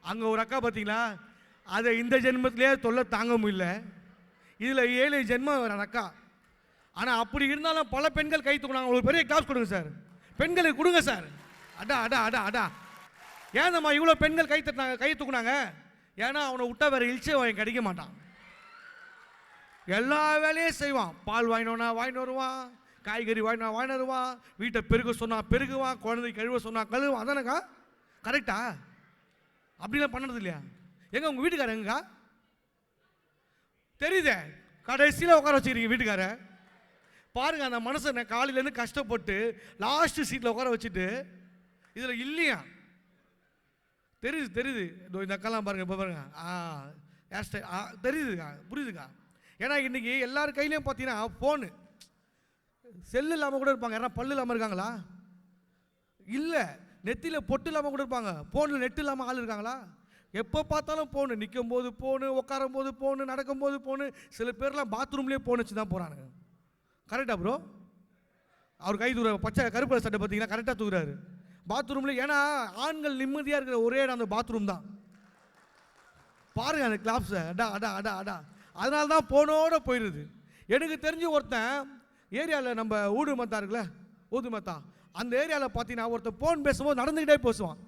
அங்கே ஒரு அக்கா பார்த்தீங்களா, அதை இந்த ஜென்மத்திலே தொல்லை தாங்க முடியல, இதில் 7 ஜென்மம் வர அக்கா. ஆனால் அப்படி இருந்தாலும் பல பெண்கள் கை தூக்குனாங்க. ஒரு பெரிய கிளாஸ் கொடுங்க சார், பெண்களுக்கு கொடுங்க சார். அடா அடா அடா அடா. ஏன்மா இவ்வளோ பெண்கள் கை தூக்குனாங்க? ஏன்னா அவனை விட்டா வேற இழிச்சே அவன் கிடைக்க மாட்டான். எல்லா வேலையும் செய்வான். பால் வாங்கிட்டு வருவான், காய்கறி வாங்கிட்டு வருவான், வீட்டை பெருக சொன்னால் பெருகுவான், குழந்தை கழுவ சொன்னால் கழுவான். அதானக்கா கரெக்டா? அப்படிலாம் பண்ணுறது இல்லையா? எங்க உங்கள் வீட்டுக்காரர் எங்கக்கா? தெரியுதே, கடைசியில் உட்கார வச்சுக்கிறீங்க வீட்டுக்கார. பாருங்க, அந்த மனுஷனை காலையிலேருந்து கஷ்டப்பட்டு லாஸ்ட் சீட்டில் உட்கார வச்சுட்டு இதில் இல்லையா? தெரியுது. இந்த அக்காலாம் பாருங்க, இப்போ பாருங்க. ஹேர் ஸ்டைல் தெரியுதுக்கா, புரியுதுக்கா. ஏன்னா இன்றைக்கி எல்லார் கையிலையும் பார்த்தீங்கன்னா ஃபோனு, செல்லு இல்லாமல் கூட இருப்பாங்க. யாரா பல்லு இல்லாமல் இருக்காங்களா? இல்லை. நெத்தியில் பொட்டு இல்லாமல் கூட இருப்பாங்க. ஃபோனில் நெட்டு இல்லாமல் ஆள் இருக்காங்களா? எப்போ பார்த்தாலும் ஃபோனு, நிற்கும் போது ஃபோனு, உட்காரும் போது ஃபோனு, நடக்கும்போது ஃபோனு. சில பேர்லாம் பாத்ரூம்லேயே ஃபோன் வச்சு தான் போகிறானுங்க. கரெக்டா ப்ரோ? அவர் கை தூர பச்சை கருப்பு சட்டை பார்த்தீங்கன்னா கரெக்டாக தூக்குறாரு பாத்ரூம்லேயே. ஏன்னா ஆண்கள் நிம்மதியாக இருக்கிற ஒரே இடம் அந்த பாத்ரூம் தான். பாருங்க அந்த கிளாப்ஸை. அடா அடா அடா அடா. அதனால தான் ஃபோனோடு போயிடுது. எனக்கு தெரிஞ்சு ஒருத்தன் ஏரியாவில், நம்ம ஊடு மத்தா இருக்குல்ல, ஊது மத்தா, அந்த ஏரியாவில் பார்த்தீங்கன்னா ஒருத்தன் ஃபோன் பேசும்போது நடந்துக்கிட்டே பேசுவான்.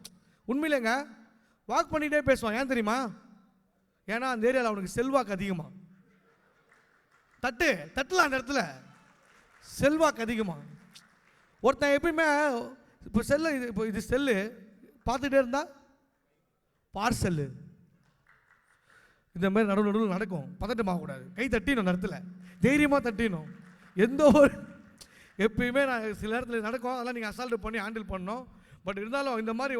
உண்மையிலேங்க வாக் பண்ணிக்கிட்டே பேசுவான். ஏன் தெரியுமா? ஏன்னா அந்த ஏரியாவில் அவனுக்கு செல்வாக்கு அதிகமாக. தட்டலாம் அந்த இடத்துல செல்வாக்கு அதிகமாக. ஒருத்தன் எப்பயுமே இப்போ இது செல்லு பார்த்துக்கிட்டே இருந்தால் பார்சல்லு இந்த மாதிரி நடுவில் நடக்கும். பதட்டமாகக்கூடாது, கை தட்டினோம் இடத்துல, தைரியமாக தட்டினோம். எந்த ஒரு எப்பயுமே நான் சில நேரத்தில் நடக்கும், அதெல்லாம் நீங்கள் அசால்ட்டு பண்ணி ஹேண்டில் பண்ணணும். பட் இருந்தாலும் இந்த மாதிரி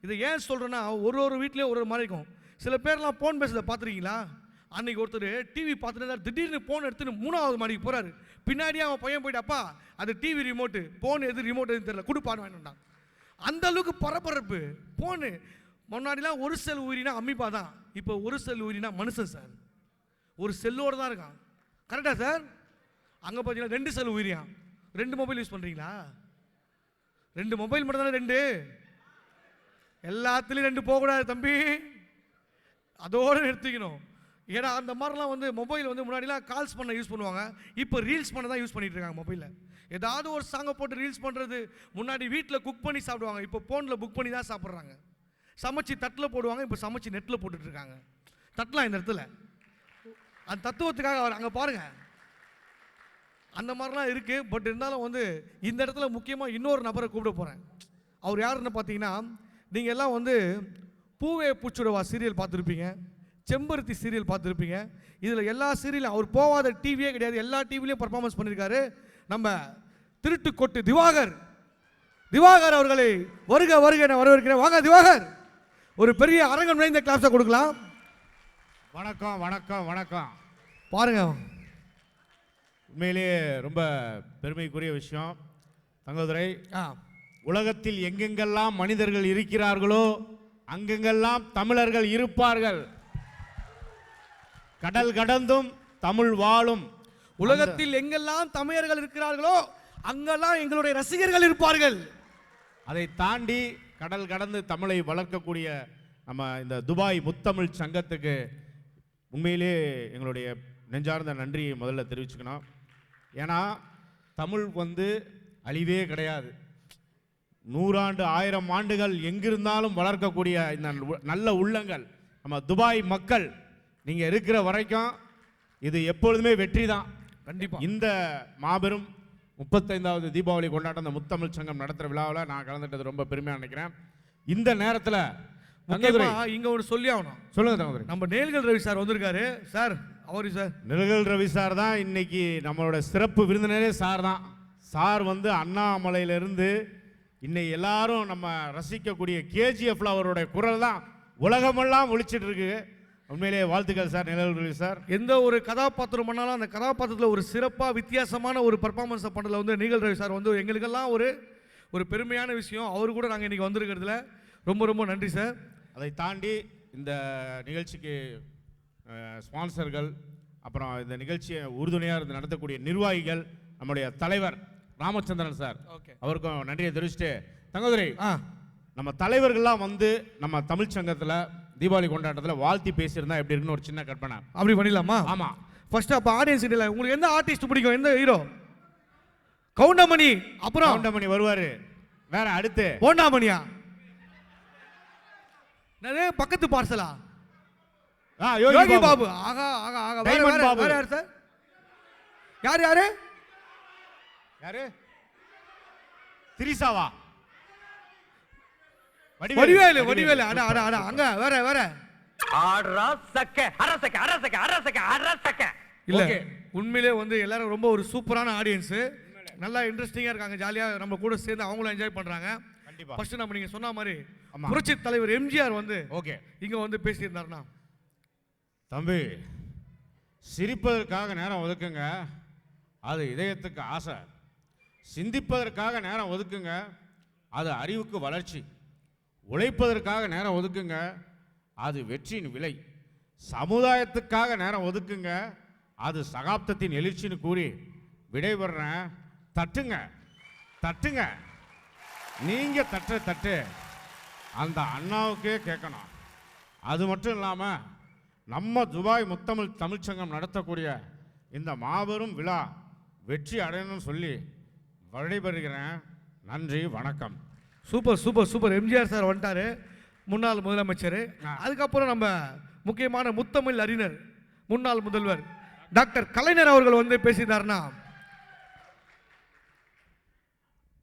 இதை ஏன் சொல்கிறேன்னா, ஒரு வீட்லேயும் ஒரு மாதிரி இருக்கும். சில பேர்லாம் ஃபோன் பேசுறதை பார்த்துருக்கீங்களா? அன்றைக்கி ஒருத்தர் டிவி பார்த்துட்டு திடீர்னு ஃபோன் எடுத்துன்னு 3வது மாடிக்கு போகிறாரு. பின்னாடியே அவன் பையன் போயிட்டு, அப்பா அது டிவி ரிமோட்டு, ஃபோன் எது ரிமோட் எதுன்னு தெரியல, கொடுப்பான்னு வாங்கிட்டான். அந்த அளவுக்கு பரபரப்பு. ஃபோனு முன்னாடிலாம் ஒரு செல் ஊறினா அம்மிப்பா தான், இப்போ ஒரு செல் ஊறினா மனுஷன் சார். ஒரு செல்லோடு தான் இருக்கான். கரெக்டாக சார்? அங்கே பார்த்தீங்கன்னா 2 செல் ஊறியான். 2 மொபைல் யூஸ் பண்ணுறீங்களா? 2 மொபைல் மட்டும் தானே 2? எல்லாத்துலேயும் 2 போகக்கூடாது தம்பி, அதோடு நிறுத்திக்கணும். ஏன்னா அந்த மாதிரிலாம் மொபைல் முன்னாடிலாம் கால்ஸ் பண்ண யூஸ் பண்ணுவாங்க, இப்போ ரீல்ஸ் பண்ண தான் யூஸ் பண்ணிட்டு இருக்காங்க மொபைலில். ஏதாவது ஒரு சாங்கை போட்டு ரீல்ஸ் பண்ணுறது. முன்னாடி வீட்டில் குக் பண்ணி சாப்பிடுவாங்க, இப்போ ஃபோனில் புக் பண்ணி தான் சாப்பிட்றாங்க. சமைச்சு தட்டில் போடுவாங்க, இப்போ சமைச்சு நெட்டில் போட்டுட்ருக்காங்க. தட்டலாம் இந்த இடத்துல. அந்த தத்துவத்துக்காக அவர் அங்கே பாருங்கள், அந்த மாதிரிலாம் இருக்குது. பட் இருந்தாலும் இந்த இடத்துல முக்கியமாக இன்னொரு நபரை கூப்பிட போகிறேன். அவர் யாருன்னு பார்த்தீங்கன்னா, நீங்கள் எல்லாம் பூவே பூச்சுடவா சீரியல் பார்த்துருப்பீங்க, செம்பருத்தி சீரியல் பார்த்துருப்பீங்க. இதில் எல்லா சீரியலும் அவர் போகாத டிவியே கிடையாது, எல்லா டிவிலையும் பர்ஃபார்மன்ஸ் பண்ணியிருக்காரு. நம்ம திருட்டுக்கொட்டு திவாகர் அவர்களை வருக நான் வரவேற்கிறேன். வாங்க திவாகர், ஒரு பெரிய அரங்கம் நிறைந்த கிளாஸை கொடுக்கலாம். வணக்கம் வணக்கம் வணக்கம். பாருங்க, உண்மையிலேயே ரொம்ப பெருமைக்குரிய விஷயம். தங்கதுரை, உலகத்தில் எங்கெங்கெல்லாம் மனிதர்கள் இருக்கிறார்களோ அங்கெங்கெல்லாம் தமிழர்கள் இருப்பார்கள். கடல் கடந்தும் தமிழ் வாழும். உலகத்தில் எங்கெல்லாம் தமிழர்கள் இருக்கிறார்களோ அங்கெல்லாம் எங்களுடைய ரசிகர்கள் இருப்பார்கள். அதை தாண்டி கடல் கடந்து தமிழை வளர்க்கக்கூடிய நம்ம இந்த துபாய் முத்தமிழ் சங்கத்துக்கு உண்மையிலே எங்களுடைய நெஞ்சார்ந்த நன்றியை முதல்ல தெரிவிச்சுக்கணும். ஏன்னா தமிழ் அழிவே கிடையாது. 100 ஆண்டு 1000 ஆண்டுகள் எங்கிருந்தாலும் வளர்க்கக்கூடிய இந்த நல்ல உள்ளங்கள் நம்ம துபாய் மக்கள் நீங்கள் இருக்கிற வரைக்கும் இது எப்பொழுதுமே வெற்றி தான். கண்டிப்பாக இந்த மாபெரும் 35வது தீபாவளி கொண்டாட்டம் அந்த முத்தமிழ் சங்கம் நடத்துகிற விழாவில் நான் கலந்துட்டது ரொம்ப பெருமையாக நினைக்கிறேன். இந்த நேரத்தில் இங்க ஒரு சொல்லி ஆகணும். சொல்லுங்க தங்கதுரை. நம்ம நேல்கள் ரவி சார் வந்திருக்காரு. சார் அவரு சார் நிலகல் ரவி சார் தான் இன்னைக்கு நம்மளோட சிறப்பு விருந்தினரே சார் தான். சார் அண்ணாமலையிலிருந்து இன்னைக்கு எல்லாரும் நம்ம ரசிக்கக்கூடிய கேஜிஎஃப்ல அவருடைய குரல் தான் உலகமெல்லாம் ஒழிச்சிட்டு இருக்கு. உண்மையிலேயே வாழ்த்துக்கள் சார் நிலகல் ரவி சார். எந்த ஒரு கதாபாத்திரம் பண்ணாலும் அந்த கதாபாத்திரத்தில் ஒரு சிறப்பாக வித்தியாசமான ஒரு பர்ஃபார்மன்ஸை பண்ணல நிலகல் ரவி சார் எங்களுக்கெல்லாம் ஒரு பெருமையான விஷயம். அவரு கூட நாங்கள் இன்னைக்கு வந்திருக்கிறதுல ரொம்ப ரொம்ப நன்றி சார். அதை தாண்டி இந்த நிகழ்ச்சிக்கு ஸ்பான்சர்கள், அப்புறம் இந்த நிகழ்ச்சியை உறுதுணையாக இருந்து நடத்தக்கூடிய நிர்வாகிகள், நம்முடைய தலைவர் ராமச்சந்திரன் சார், அவருக்கும் நன்றியை தெரிவிச்சுட்டு, தங்கதுரை நம்ம தலைவர்கள்லாம் வந்து நம்ம தமிழ் சங்கத்தில் தீபாவளி கொண்டாட்டத்தில் வாழ்த்தி பேசியிருந்தா எப்படி இருக்குன்னு ஒரு சின்ன கற்பனை. அப்படி பண்ணிடலாமா? ஆமாம். ஃபர்ஸ்ட் அப்போ ஆடியன்ஸ் இல்லை, உங்களுக்கு எந்த ஆர்டிஸ்ட் பிடிக்கும், எந்த ஹீரோ? கவுண்டமணி. அப்புறம் கவுண்டமணி வருவார். வேற அடுத்து போண்டாமணியா? நிறைய பக்கத்து பார்சலா? யோகி பாபு. ஆகா ஆகா ஆகா. டைமண்ட் பாபு. வேற யார் சார்? யார் யாரு? யாரு? திரிசாவா? வடிவேலு. வடிவேலு. அட அட அட. அங்க வேற வேற இல்ல. உண்மையிலே வந்து எல்லாரும் ரொம்ப ஒரு சூப்பரான ஆடியன்ஸ், நல்லா இன்ட்ரெஸ்டிங்கா இருக்காங்க, ஜாலியா நம்ம கூட சேர்ந்து அவங்களும் என்ஜாய் பண்றாங்க. கண்டிப்பா. ஃபர்ஸ்ட் நம்ம நீங்க சொன்ன மாதிரி புரட்சி தலைவர் எம்ஜிஆர் வந்து ஓகே இங்க வந்து பேசியிருந்தாருன்னா, தம்பி சிரிப்பதற்காக நேரம் ஒதுக்குங்க, அது இதயத்துக்கு ஆசை. சிந்திப்பதற்காக நேரம் ஒதுக்குங்க, அது அறிவுக்கு வளர்ச்சி. உழைப்பதற்காக நேரம் ஒதுக்குங்க, அது வெற்றியின் விலை. சமுதாயத்துக்காக நேரம் ஒதுக்குங்க, அது சகாப்தத்தின் எழுச்சின்னு கூறி விடைபெறேன். தட்டுங்க தட்டுங்க. நீங்க தட்டு தட்டு அந்த அண்ணாவுக்கே கேட்கணும். அது மட்டும் இல்லாமல் நம்ம துபாய் முத்தமிழ் தமிழ்ச்சங்கம் நடத்தக்கூடிய இந்த மாபெரும் விழா வெற்றி அடையணும்னு சொல்லி விடைபெறுகிறேன். நன்றி, வணக்கம். Super super super. MGR sir வந்துட்டாரு, முன்னாள் முதலமைச்சர். அதுக்கப்புறம் நம்ம முக்கியமான முத்தமிழ் அறிஞர், முன்னாள் முதல்வர் டாக்டர் கலைஞர் அவர்கள் வந்து பேசினார்னா,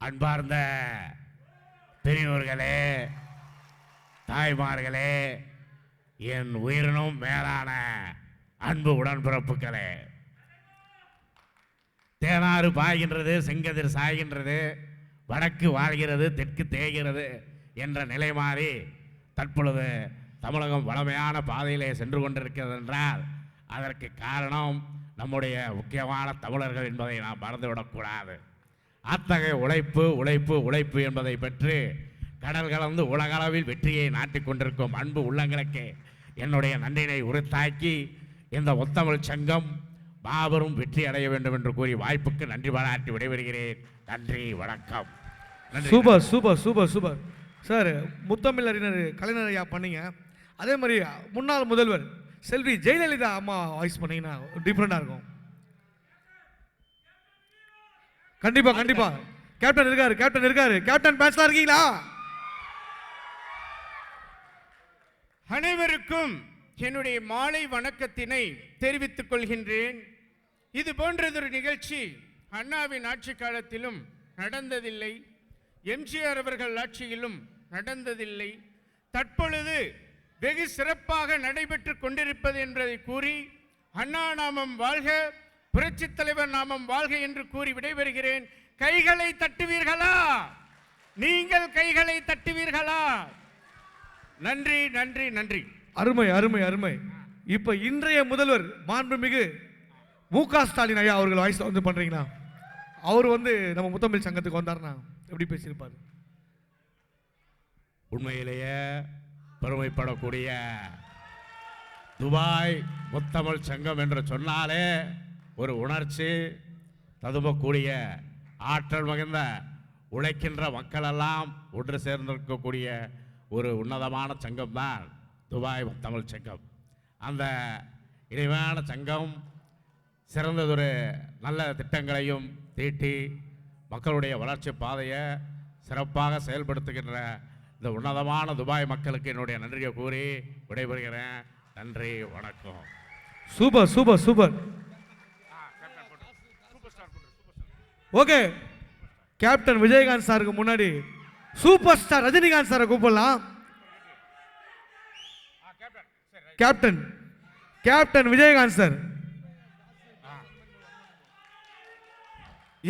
அன்பார்ந்த பெரியோர்களே, தாய்மார்களே, என் உயிரினும் மேலான அன்பு உடன்பிறப்புகளே, தேனாறு பாய்கின்றது, செங்கதிர் சாய்கின்றது, வடக்கு வாழ்கிறது, தெற்கு தேய்கிறது என்ற நிலை மாறி தற்பொழுது தமிழகம் வளமையான பாதையிலே சென்று கொண்டிருக்கிறது என்றால் அதற்கு காரணம் நம்முடைய முக்கியமான தமிழர்கள் என்பதை நாம் மறந்துவிடக்கூடாது. அத்தகைய உழைப்பு உழைப்பு உழைப்பு என்பதை பற்றி கடல் கலந்து உலகளவில் வெற்றியை நாட்டிக் கொண்டிருக்கும் அன்பு உள்ளங்களுக்கு என்னுடைய நன்றினை உறுத்தாக்கி இந்த முத்தமிழ் சங்கம் மாபெரும் வெற்றி அடைய வேண்டும் என்று கூறி வாய்ப்புக்கு நன்றி பாராட்டி விடைபெறுகிறேன். நன்றி, வணக்கம். Super super super super sir. முத்தமிழ் அறிஞர் கலைஞர் ஐயா பண்ணீங்க, அதே மாதிரி முன்னாள் முதல்வர் செல்வி ஜெயலலிதா அம்மா வாய்ஸ் பண்ணீங்கன்னா டிஃப்ரெண்டாக இருக்கும். கண்டிப்பா கண்டிப்பா. கேப்டன் இருக்காரு, கேப்டன் இருக்காரு. கேப்டன் பேட்ச்ல இருக்கீங்களா? அனைவருக்கும் என்னுடைய மாலை வணக்கத்தினை தெரிவித்துக் கொள்கின்றேன். இது போன்றதொரு நிகழ்ச்சி அண்ணாவின் ஆட்சி காலத்திலும் நடந்ததில்லை, எம்ஜிஆர் அவர்கள் ஆட்சியிலும் நடந்ததில்லை. தற்பொழுது வெகு சிறப்பாக நடைபெற்று கொண்டிருப்பது என்பதை கூறி அண்ணா நாமம் வாழ்க, புரட்சி தலைவர் நாமம் வாழ்க என்று கூறி விடைபெறுகிறேன். கைகளை தட்டுவீர்களா? நீங்கள் கைகளை தட்டுவீர்களா? நன்றி நன்றி நன்றி. அருமை அருமை அருமை. இப்ப இன்றைய முதல்வர் மாண்புமிகு மு.க. ஸ்டாலின் ஐயா அவர்கள் வாய்ஸ் வந்து பண்றீங்களா? அவர் வந்து நம்ம முத்தமிழ் சங்கத்துக்கு வந்தார்னா எப்படி பேசியிருப்பார்? உண்மையிலேயே பெருமைப்படக்கூடிய துபாய் முத்தமிழ் சங்கம் என்று சொன்னாலே ஒரு உணர்ச்சி ததும்பக்கூடிய ஆற்றல் மிகுந்த உழைக்கின்ற மக்களெல்லாம் ஒன்று சேர்ந்திருக்கக்கூடிய ஒரு உன்னதமான சங்கம்தான் துபாய் முத்தமிழ் சங்கம். அந்த இனிமையான சங்கம் சிறந்ததொரு நல்ல திட்டங்களையும் தீட்டி மக்களுடைய வளர்ச்சி பாதையை சிறப்பாக செயல்படுத்துகின்ற இந்த உன்னதமான துபாய் மக்களுக்கு என்னுடைய நன்றியை கூறி விடைபெறுகிறேன். நன்றி, வணக்கம். Super super super. Okay, captain Vijayakanth சாருக்கு முன்னாடி சூப்பர் ஸ்டார் ரஜினிகாந்த் சாரை கூப்பிடலாம். Captain captain Vijayakanth sir.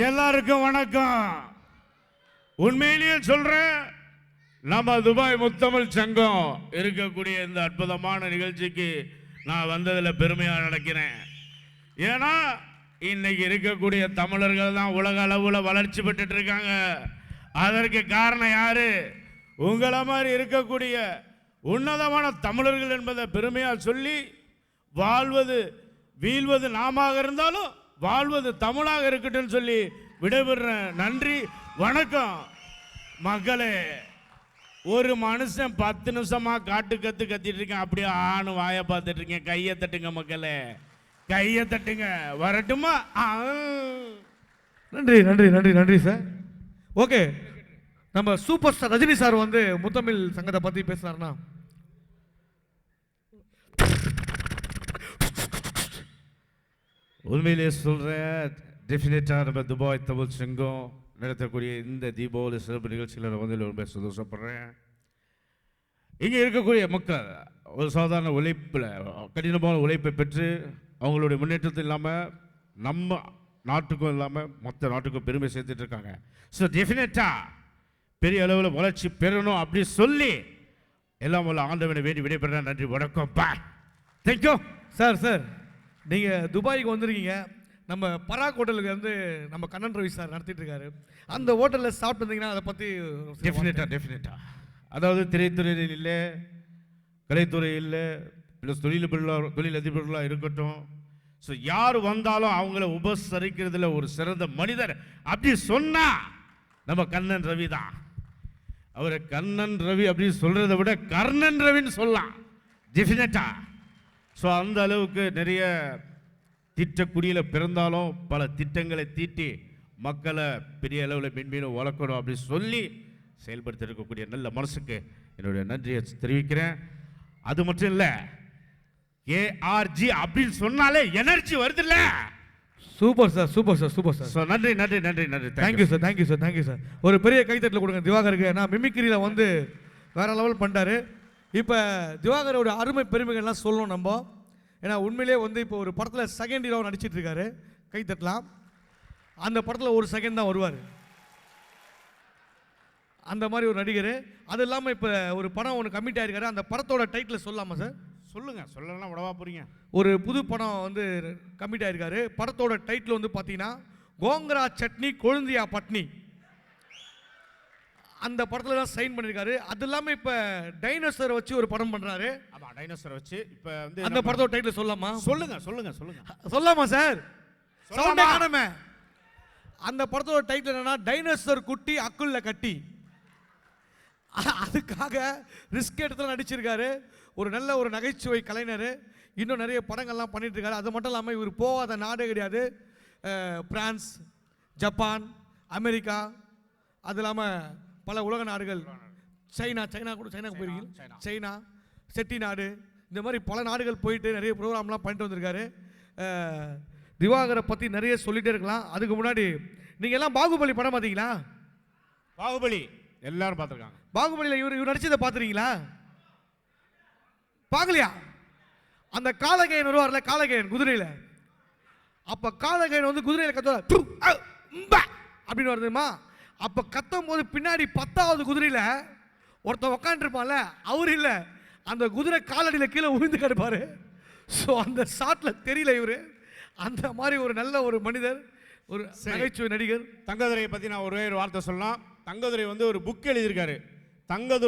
எல்லாருக்கும் வணக்கம். உண்மையிலேயே சொல்றேன், நம்ம துபாய் முத்தமிழ் சங்கம் இருக்கக்கூடிய இந்த அற்புதமான நிகழ்ச்சிக்கு நான் வந்ததில் பெருமையாக நினைக்கிறேன். ஏன்னா இன்னைக்கு இருக்கக்கூடிய தமிழர்கள் தான் உலக அளவில் வளர்ச்சி பெற்றுட்டு இருக்காங்க. அதற்கு காரணம் யாரு? உங்களை மாதிரி இருக்கக்கூடிய உன்னதமான தமிழர்கள் என்பதை பெருமையாக சொல்லி, வாழ்வது வீழ்வது நாம இருந்தாலும் வாழ்வது தமிழாக இருக்கட்டும் சொல்லி விடைபெறுறேன். நன்றி, வணக்கம் மக்களே. ஒரு மனுஷன் 10 நிமிஷமா காட்டு கத்திட்டு இருக்கேன், அப்படியே ஆணு வாயை பார்த்துட்டு இருக்கேன். கையை தட்டுங்க மக்களே, கையை தட்டுங்க. வரட்டுமா? நன்றி நன்றி நன்றி நன்றி சார். ஓகே, நம்ம சூப்பர் ஸ்டார் ரஜினி சார் வந்து முத்தமிழ் சங்கத்தை பற்றி பேசுனாருன்னா, உண்மையிலேயே சொல்கிறேன், டெஃபினட்டாக நம்ம துபாய் தமிழ் சங்கம் நடத்தக்கூடிய இந்த தீபாவளி சிறப்பு நிகழ்ச்சியில் நான் வந்து ரொம்ப சந்தோஷப்படுறேன். இங்கே இருக்கக்கூடிய மக்கள் ஒரு சாதாரண உழைப்பில், கடினமான உழைப்பை பெற்று அவங்களுடைய முன்னேற்றத்தில் இல்லாமல் நம்ம நாட்டுக்கும் இல்லாமல் மற்ற நாட்டுக்கும் பெருமை சேர்த்துட்டு இருக்காங்க. ஸோ டெஃபினட்டாக பெரிய அளவில் வளர்ச்சி பெறணும் அப்படி சொல்லி எல்லாம் உள்ள ஆண்டவனை வேண்டி விடைபெறேன். நன்றி, வணக்கம், பாய், தேங்க்யூ. சார் சார் நீங்கள் துபாய்க்கு வந்திருக்கீங்க. நம்ம பராக் ஹோட்டலுக்கு வந்து நம்ம கண்ணன் ரவி சார் நடத்திட்டு இருக்காரு. அந்த ஹோட்டலில் சாப்பிட்டு வந்தீங்கன்னா அதை பற்றி டெஃபினட்டாக அதாவது திரைத்துறையில் இல்லை, கலைத்துறை இல்லை, ப்ளஸ் தொழிலதிபர்களாக இருக்கட்டும். ஸோ யார் வந்தாலும் அவங்கள உபசரிக்கிறதுல ஒரு சிறந்த மனிதர் அப்படி சொன்னால் நம்ம கண்ணன் ரவி தான். அவரை கண்ணன் ரவி அப்படின்னு சொல்கிறத விட கர்ணன் ரவின்னு சொல்லலாம் டெஃபினட்டாக. ஸோ அந்த அளவுக்கு நிறைய திட்டக்குடியில் பிறந்தாலும் பல திட்டங்களை தீட்டி மக்களை பெரிய அளவில் மென்மேலும் வளர்க்கணும் அப்படி சொல்லி செயல்படுத்த இருக்கக்கூடிய நல்ல மனசுக்கு என்னுடைய நன்றியை தெரிவிக்கிறேன். அது மட்டும் இல்லை, ஏஆர்ஜி அப்படின்னு சொன்னாலே எனர்ஜி வருது இல்லை? Super sir, super sir, super sir. So நன்றி நன்றி நன்றி நன்றி. Thank you sir, thank you sir, thank you sir. ஒரு பெரிய கைத்தட்டல் கொடுங்க திவாகருக்கு. ஏன்னா மிமிக்ரியில் வந்து வேற லெவல் பண்ணிட்டாரு. இப்போ திவாகரோட அருமை பெருமைகள்லாம் சொல்லணும் நம்ம. ஏன்னா உண்மையிலே வந்து இப்போ ஒரு படத்தில் செகண்ட் ஹீரோ நடிச்சிட்டு இருக்காரு, கைத்தட்டலாம். அந்த படத்தில் ஒரு செகண்ட் தான் வருவார், அந்த மாதிரி ஒரு நடிகர். அது இல்லாமல் இப்போ ஒரு படம் ஒன்று கமிட் ஆகிருக்காரு. அந்த படத்தோட டைட்டில் சொல்லலாமா சார்? சொல்லுங்கள், சொல்லலாம், விடவா போகிறீங்க? ஒரு புது படம் வந்து கமிட் ஆகிருக்காரு. படத்தோட டைட்டில் வந்து பார்த்தீங்கன்னா கோங்கரா சட்னி கொழுந்தியா பட்னி. அந்த படத்தில் தான் சைன் பண்ணியிருக்காரு. அது இல்லாமல் இப்போ டைனோசரை வச்சு ஒரு படம் பண்ணுறாரு. ஆமாம், டைனோசரை வச்சு இப்போ வந்து அந்த படத்தோட டைட்டில் சொல்லலாமா? சொல்லுங்கள் சொல்லுங்கள் சொல்லுங்கள். சொல்லலாமா சார்? சவுண்டே காணுமே. அந்த படத்தோட டைட்டில் என்னன்னா டைனோசர் குட்டி அக்குள்ள கட்டி. அதுக்காக ரிஸ்க் எடுத்து நடிச்சிருக்காரு. ஒரு நல்ல ஒரு நகைச்சுவை கலைஞர். இன்னும் நிறைய படங்கள்லாம் பண்ணிட்டு இருக்காரு. அது மட்டும் இல்லாமல் இவர் போகாத நாடே கிடையாது. பிரான்ஸ், ஜப்பான், அமெரிக்கா, அது இல்லாமல் பல உலக நாடுகள், சைனாவுக்கு போயிருக்கீங்க, சைனா, செட்டிநாடு, இந்த மாதிரி பல நாடுகள் போயிட்டு நிறைய ப்ரோக்ராம்லாம் பண்ணிட்டு வந்திருக்காரு. திவாகரை பற்றி நிறைய சொல்லிகிட்டே இருக்கலாம். அதுக்கு முன்னாடி நீங்கள் எல்லாம் பாகுபலி படம் பார்த்தீங்களா? பாகுபலி எல்லாரும் பார்த்துருக்காங்க. பாகுபலியில் இவர் நடிச்சதை பார்த்துருக்கீங்களா? பார்க்கலையா? அந்த காலகையன் வருவார்ல, காலகையன் குதிரையில். அப்போ காலகையன் வந்து குதிரையில் கத்துவா அப்படின்னு வருதுமா. அப்போ கத்தும் போது பின்னாடி 10வது குதிரையில் ஒருத்தன் உக்காண்டிருப்பான்ல, அவர் இல்லை, அந்த குதிரை காலடியில் கீழே விழுந்து கிடப்பாரு. ஸோ அந்த ஷாட்டில் தெரியல இவர். அந்த மாதிரி ஒரு நல்ல ஒரு மனிதர், ஒரு நகைச்சுவை நடிகர். தங்கதுரையை பற்றி நான் ஒரே ஒரு வார்த்தை சொல்லலாம். தங்கதுரை வந்து ஒரு புக் எழுதியிருக்காரு. தங்கதுரை